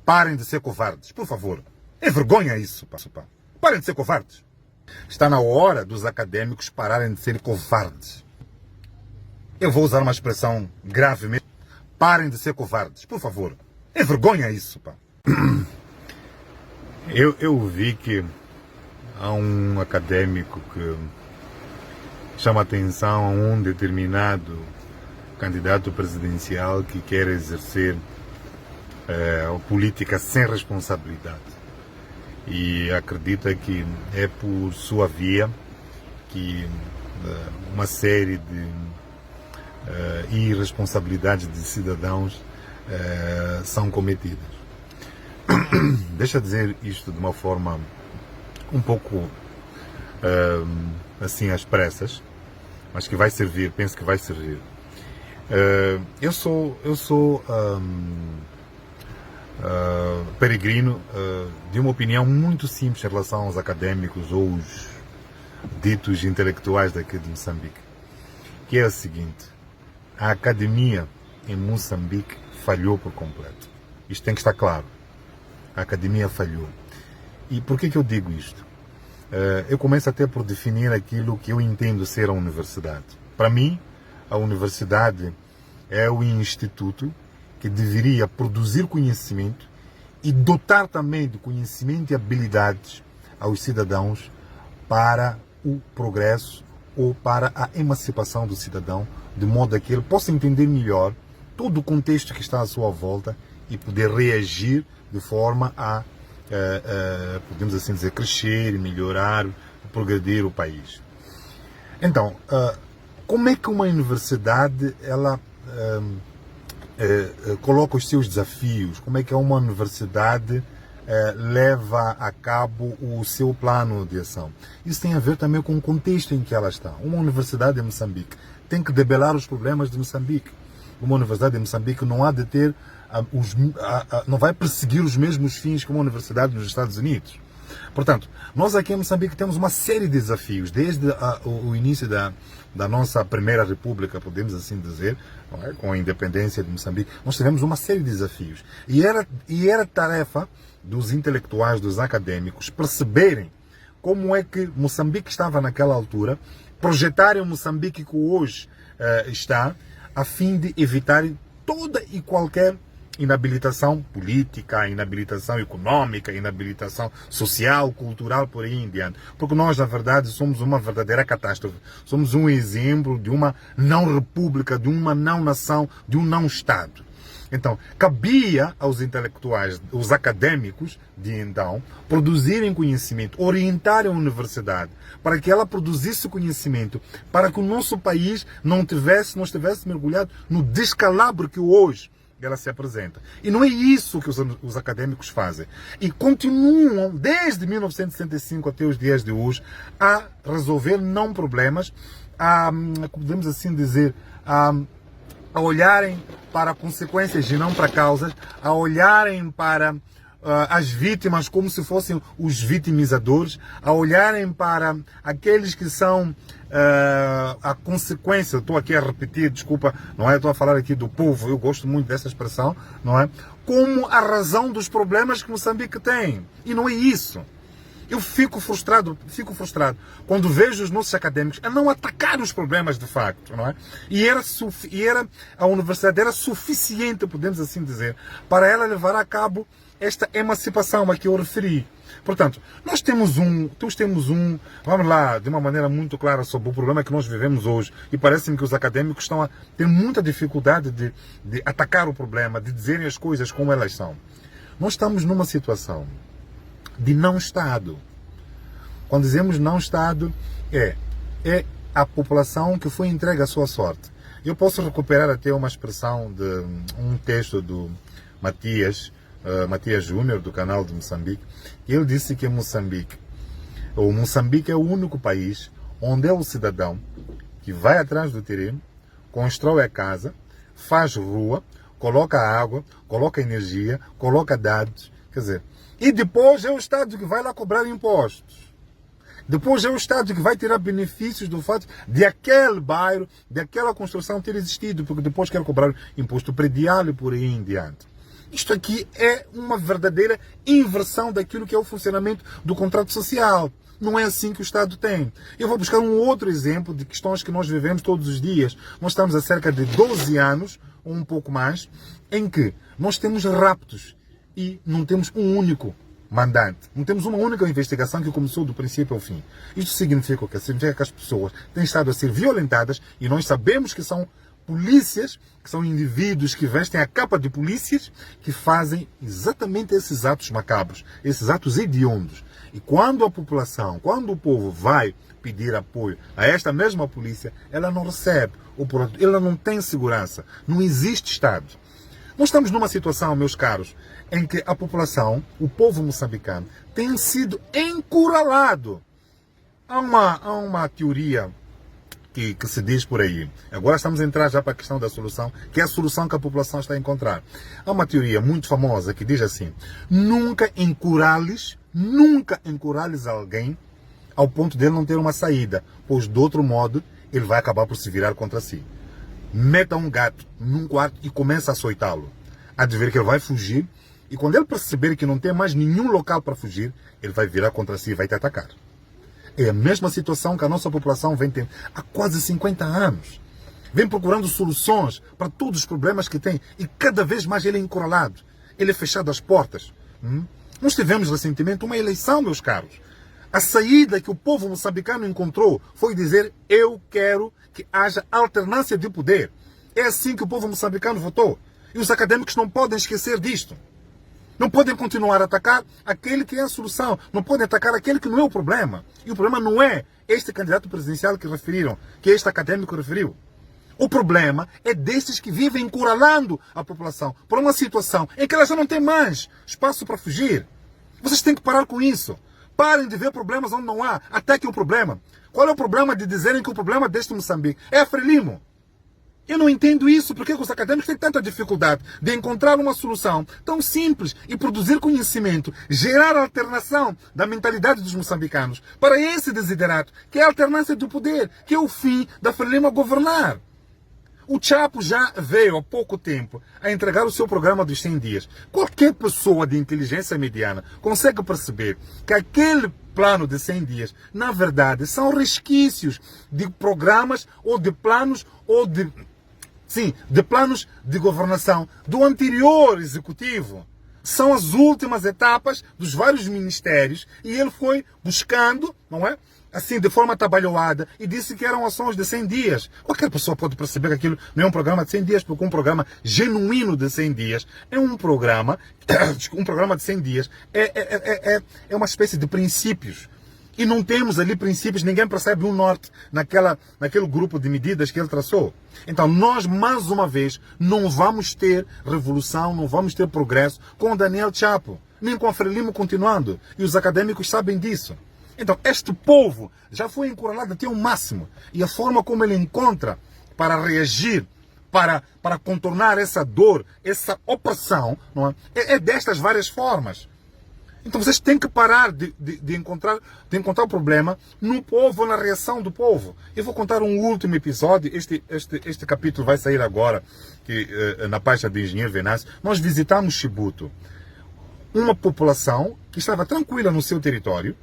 Parem de ser covardes, por favor. É vergonha isso, pá. Parem de ser covardes. Está na hora dos acadêmicos pararem de ser covardes. Eu vou usar uma expressão grave mesmo. Parem de ser covardes, por favor. É vergonha isso, pá. Eu vi que há um acadêmico que chama atenção a um determinado candidato presidencial que quer exercer a política sem responsabilidade. E acredita que é por sua via que uma série de irresponsabilidades de cidadãos são cometidas. Deixa eu dizer isto de uma forma um pouco assim às pressas, mas que vai servir, penso que vai servir. Eu sou peregrino de uma opinião muito simples em relação aos académicos ou os ditos intelectuais daqui de Moçambique, que é o seguinte: a academia em Moçambique falhou por completo. Isto tem que estar claro. A academia falhou. E por que eu digo isto? Eu começo até por definir aquilo que eu entendo ser a universidade. Para mim, a universidade é o instituto que deveria produzir conhecimento e dotar também de conhecimento e habilidades aos cidadãos para o progresso ou para a emancipação do cidadão, de modo a que ele possa entender melhor todo o contexto que está à sua volta e poder reagir de forma a, podemos assim dizer, crescer, melhorar, progredir o país. Então, como é que uma universidade ela coloca os seus desafios? Como é que uma universidade leva a cabo o seu plano de ação? Isso tem a ver também com o contexto em que ela está. Uma universidade em Moçambique tem que debelar os problemas de Moçambique. Uma universidade em Moçambique não há de ter não vai perseguir os mesmos fins que uma universidade nos Estados Unidos. Portanto, nós aqui em Moçambique temos uma série de desafios, desde o início da nossa primeira república, podemos assim dizer, não é? Com a independência de Moçambique, nós tivemos uma série de desafios. E era tarefa dos intelectuais, dos académicos, perceberem como é que Moçambique estava naquela altura, projetarem o Moçambique que hoje está, a fim de evitar toda e qualquer inabilitação política, inabilitação econômica, inabilitação social, cultural, por aí em diante. Porque nós, na verdade, somos uma verdadeira catástrofe. Somos um exemplo de uma não-república, de uma não-nação, de um não-Estado. Então, cabia aos intelectuais, os académicos de então, produzirem conhecimento, orientarem a universidade para que ela produzisse conhecimento, para que o nosso país não estivesse mergulhado no descalabro que hoje ela se apresenta. E não é isso que os académicos fazem. E continuam, desde 1965 até os dias de hoje, a resolver não problemas, podemos assim dizer, a olharem para consequências e não para causas, a olharem para as vítimas como se fossem os vitimizadores, a olharem para aqueles que são a consequência. Estou aqui a repetir, desculpa, não é? Estou a falar aqui do povo, eu gosto muito dessa expressão, não é? Como a razão dos problemas que Moçambique tem. E não é isso. Eu fico frustrado quando vejo os nossos académicos a não atacar os problemas de facto, não é? A universidade era suficiente, podemos assim dizer, para ela levar a cabo esta emancipação a que eu referi. Portanto, nós temos vamos lá, de uma maneira muito clara sobre o problema que nós vivemos hoje, e parece-me que os académicos estão a ter muita dificuldade de atacar o problema, de dizerem as coisas como elas são. Nós estamos numa situação de não-Estado. Quando dizemos não-Estado, é a população que foi entregue à sua sorte. Eu posso recuperar até uma expressão de um texto do Matias Júnior, do canal de Moçambique, e ele disse que Moçambique é o único país onde é o cidadão que vai atrás do terreno, constrói a casa, faz rua, coloca água, coloca energia, coloca dados, quer dizer, e depois é o Estado que vai lá cobrar impostos. Depois é o Estado que vai tirar benefícios do fato de aquele bairro, de aquela construção ter existido, porque depois quer cobrar imposto predial e por aí em diante. Isto aqui é uma verdadeira inversão daquilo que é o funcionamento do contrato social. Não é assim que o Estado tem. Eu vou buscar um outro exemplo de questões que nós vivemos todos os dias. Nós estamos há cerca de 12 anos, ou um pouco mais, em que nós temos raptos e não temos um único mandante. Não temos uma única investigação que começou do princípio ao fim. Isto significa o quê? Significa que as pessoas têm estado a ser violentadas e nós sabemos que são polícias, que são indivíduos que vestem a capa de polícias, que fazem exatamente esses atos macabros, esses atos hediondos. E quando a população, quando o povo vai pedir apoio a esta mesma polícia, ela não recebe, ela não tem segurança, não existe Estado. Nós estamos numa situação, meus caros, em que a população, o povo moçambicano, tem sido encurralado. Há uma teoria que se diz por aí. Agora estamos a entrar já para a questão da solução, que é a solução que a população está a encontrar. Há uma teoria muito famosa que diz assim: nunca encurrales alguém ao ponto de ele não ter uma saída, pois de outro modo ele vai acabar por se virar contra si. Meta um gato num quarto e começa a açoitá-lo. Há de ver que ele vai fugir e quando ele perceber que não tem mais nenhum local para fugir, ele vai virar contra si e vai te atacar. É a mesma situação que a nossa população vem tendo há quase 50 anos. Vem procurando soluções para todos os problemas que tem e cada vez mais ele é encurralado. Ele é fechado às portas. Nós tivemos recentemente uma eleição, meus caros. A saída que o povo moçambicano encontrou foi dizer: eu quero que haja alternância de poder. É assim que o povo moçambicano votou. E os acadêmicos não podem esquecer disto. Não podem continuar a atacar aquele que é a solução. Não podem atacar aquele que não é o problema. E o problema não é este candidato presidencial que referiram, que este acadêmico referiu. O problema é destes que vivem encurralando a população por uma situação em que ela já não tem mais espaço para fugir. Vocês têm que parar com isso. Parem de ver problemas onde não há. Ataquem o problema. Qual é o problema de dizerem que o problema deste Moçambique é a Frelimo? Eu não entendo isso. Por que os acadêmicos têm tanta dificuldade de encontrar uma solução tão simples e produzir conhecimento, gerar alternação da mentalidade dos moçambicanos para esse desiderato, que é a alternância do poder, que é o fim da Frelimo a governar? O Chapo já veio há pouco tempo a entregar o seu programa dos 100 dias. Qualquer pessoa de inteligência mediana consegue perceber que aquele plano de 100 dias, na verdade, são resquícios de programas ou de planos de planos de governação do anterior executivo. São as últimas etapas dos vários ministérios e ele foi buscando, não é? Assim, de forma atabalhoada, e disse que eram ações de 100 dias. Qualquer pessoa pode perceber que aquilo não é um programa de 100 dias, porque um programa genuíno de 100 dias é um programa de 100 dias é uma espécie de princípios. E não temos ali princípios, ninguém percebe um norte naquele grupo de medidas que ele traçou. Então nós, mais uma vez, não vamos ter revolução, não vamos ter progresso com o Daniel Chapo, nem com a Frelimo continuando. E os acadêmicos sabem disso. Então este povo já foi encurralado até o máximo. E a forma como ele encontra para reagir, para contornar essa dor, essa opressão, não é destas várias formas. Então vocês têm que parar de encontrar o problema no povo, na reação do povo. Eu vou contar um último episódio. Este capítulo vai sair agora, na página do engenheiro Venâncio. Nós visitamos Chibuto. Uma população que estava tranquila no seu território.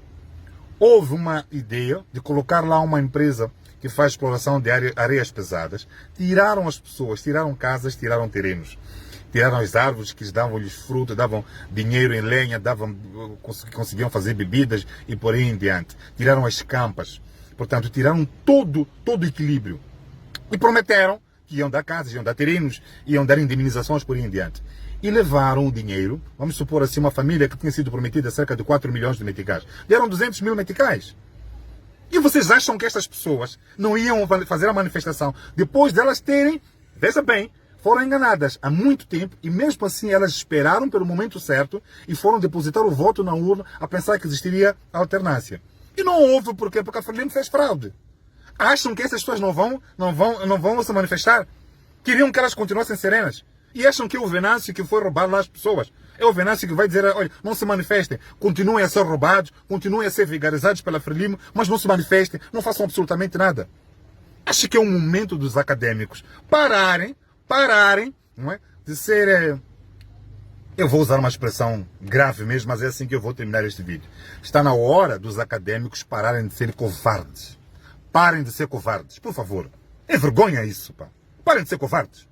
Houve uma ideia de colocar lá uma empresa que faz exploração de areias pesadas. Tiraram as pessoas, tiraram casas, tiraram terrenos. Tiraram as árvores que davam-lhes fruto, davam dinheiro em lenha, conseguiam fazer bebidas e por aí em diante. Tiraram as campas. Portanto, tiraram todo o equilíbrio. E prometeram que iam dar casas, iam dar terrenos, iam dar indemnizações por aí em diante. E levaram o dinheiro, vamos supor assim, uma família que tinha sido prometida cerca de 4 milhões de meticais. Deram 200 mil meticais. E vocês acham que estas pessoas não iam fazer a manifestação depois delas terem, veja bem, foram enganadas há muito tempo e mesmo assim elas esperaram pelo momento certo e foram depositar o voto na urna a pensar que existiria alternância. E não houve porque a Frelimo fez fraude. Acham que essas pessoas não vão se manifestar? Queriam que elas continuassem serenas. E acham que é o Venâncio que foi roubar lá as pessoas. É o Venâncio que vai dizer: olha, não se manifestem, continuem a ser roubados, continuem a ser vigarizados pela Frelimo, mas não se manifestem, não façam absolutamente nada. Acho que é o momento dos acadêmicos pararem, não é? De ser Eu vou usar uma expressão grave mesmo, mas é assim que eu vou terminar este vídeo. Está na hora dos académicos pararem de ser covardes. Parem de ser covardes, por favor. É vergonha isso, pá. Parem de ser covardes.